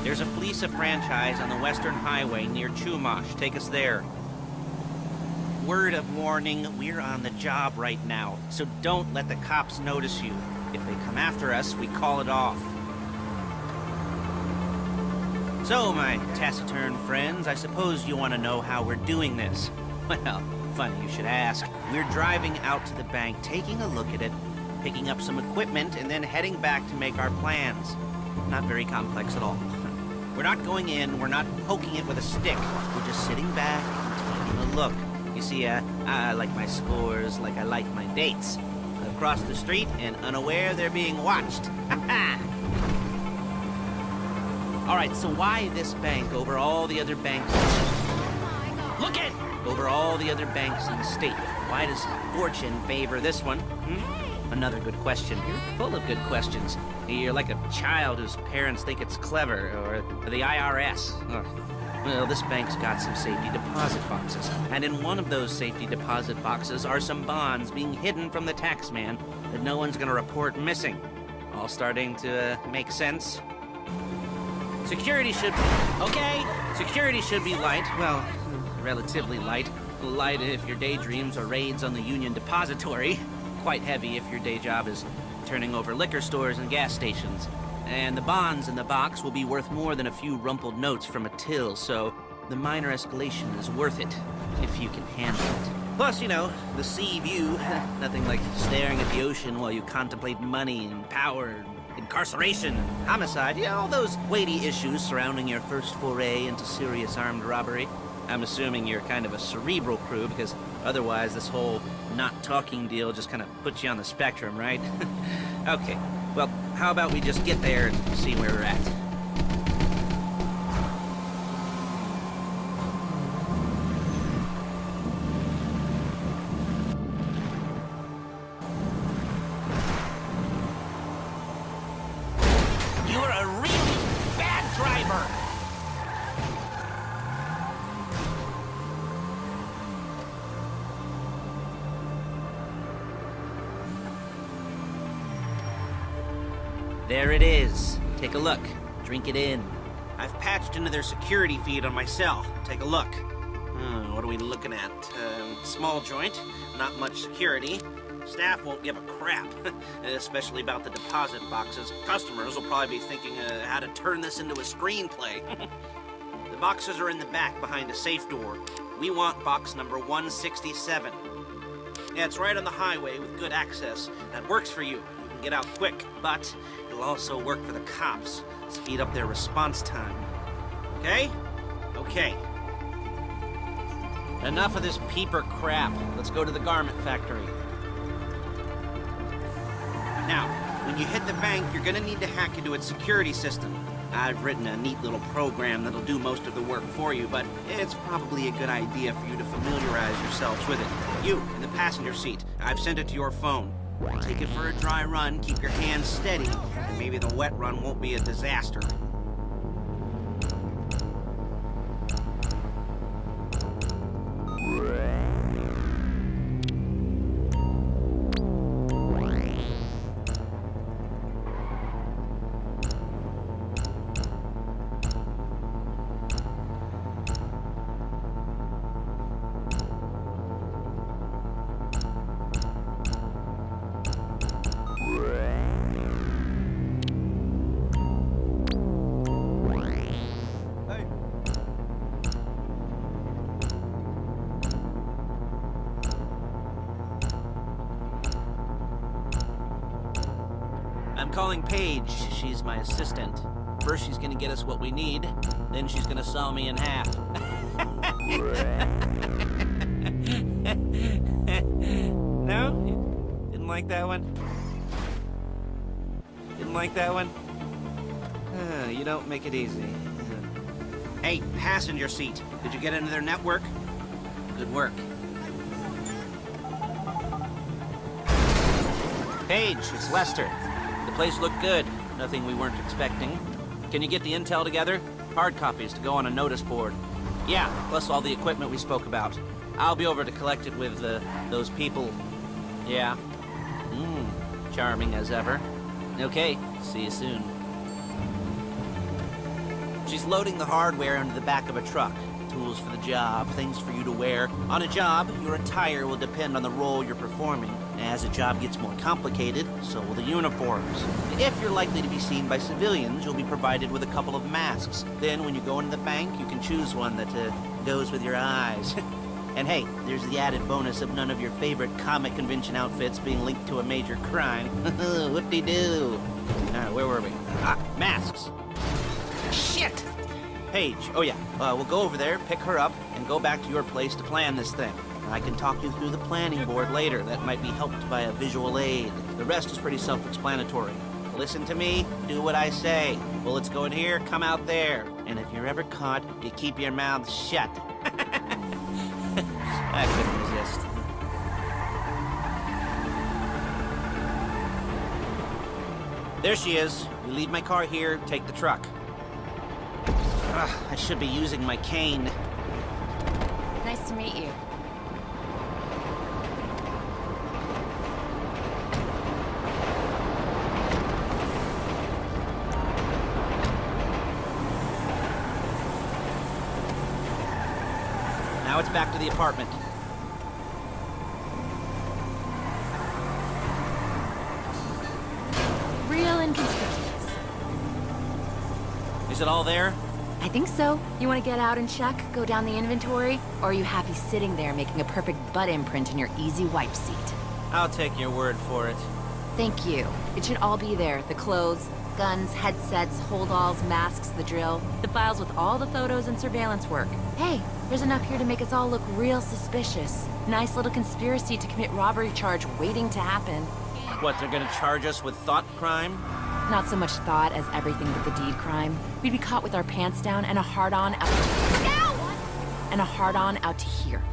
There's a Fleeca franchise on the Western Highway near Chumash. Take us there. Word of warning, we're on the job right now, so don't let the cops notice you. If they come after us, we call it off. So, my taciturn friends, I suppose you want to know how we're doing this. Well, funny you should ask. We're driving out to the bank, taking a look at it, picking up some equipment, and then heading back to make our plans. Not very complex at all. We're not going in, we're not poking it with a stick. We're just sitting back and taking a look. You see, I like my scores like I like my dates. Across the street and unaware they're being watched. All right, so why this bank over all the other banks? Look at! Over all the other banks in the state. Why does fortune favor this one? Another good question. You're full of good questions. You're like a child whose parents think it's clever, or the IRS. Well, this bank's got some safety deposit boxes. And in one of those safety deposit boxes are some bonds being hidden from the tax man that no one's gonna report missing. All starting to make sense? Security should be light. Well, relatively light. Light if your daydreams are raids on the Union Depository. Quite heavy if your day job is turning over liquor stores and gas stations. And the bonds in the box will be worth more than a few rumpled notes from a till, so the minor escalation is worth it, if you can handle it. Plus, you know, the sea view, nothing like staring at the ocean while you contemplate money and power, incarceration, homicide, all those weighty issues surrounding your first foray into serious armed robbery. I'm assuming you're kind of a cerebral crew, because otherwise this whole not talking deal just kind of puts you on the spectrum, right? Okay, well, how about we just get there and see where we're at? You're a really bad driver! There it is. Take a look. Drink it in. I've patched into their security feed on my cell. Take a look. What are we looking at? Small joint, not much security. Staff won't give a crap, especially about the deposit boxes. Customers will probably be thinking how to turn this into a screenplay. The boxes are in the back behind a safe door. We want box number 167. Yeah, it's right on the highway with good access. That works for you. You can get out quick, but it'll also work for the cops. Speed up their response time. Okay? Okay. Enough of this peeper crap. Let's go to the garment factory. Now, when you hit the bank, you're gonna need to hack into its security system. I've written a neat little program that'll do most of the work for you, but it's probably a good idea for you to familiarize yourselves with it. You, in the passenger seat, I've sent it to your phone. Take it for a dry run, keep your hands steady, and maybe the wet run won't be a disaster. I'm calling Paige. She's my assistant. First she's gonna get us what we need, then she's gonna saw me in half. No? You didn't like that one? Didn't like that one? You don't make it easy. Hey, passenger seat. Did you get into their network? Good work. Paige, it's Lester. The place looked good. Nothing we weren't expecting. Can you get the intel together? Hard copies to go on a notice board. Yeah, plus all the equipment we spoke about. I'll be over to collect it with those people. Yeah. Charming as ever. Okay, see you soon. She's loading the hardware into the back of a truck. Tools for the job, things for you to wear. On a job, your attire will depend on the role you're performing. As the job gets more complicated, so will the uniforms. If you're likely to be seen by civilians, you'll be provided with a couple of masks. Then when you go into the bank, you can choose one that goes with your eyes. And hey, there's the added bonus of none of your favorite comic convention outfits being linked to a major crime. Whoop-de-doo. Where were we? Masks. Shit! Paige, oh yeah, we'll go over there, pick her up, and go back to your place to plan this thing. I can talk you through the planning board later. That might be helped by a visual aid. The rest is pretty self-explanatory. Listen to me, do what I say. Bullets go in here, come out there. And if you're ever caught, you keep your mouth shut. I couldn't resist. There she is. You leave my car here, take the truck. I should be using my cane. Nice to meet you. Now it's back to the apartment. Real inconspicuous. Is it all there? I think so. You want to get out and check, go down the inventory? Or are you happy sitting there making a perfect butt imprint in your easy wipe seat? I'll take your word for it. Thank you. It should all be there. The clothes, guns, headsets, holdalls, masks, the drill. The files with all the photos and surveillance work. Hey, there's enough here to make us all look real suspicious. Nice little conspiracy to commit robbery charge waiting to happen. What, they're gonna charge us with thought crime? Not so much thought as everything but the deed crime. We'd be caught with our pants down and a hard-on out to... Ow! And a hard-on out to here.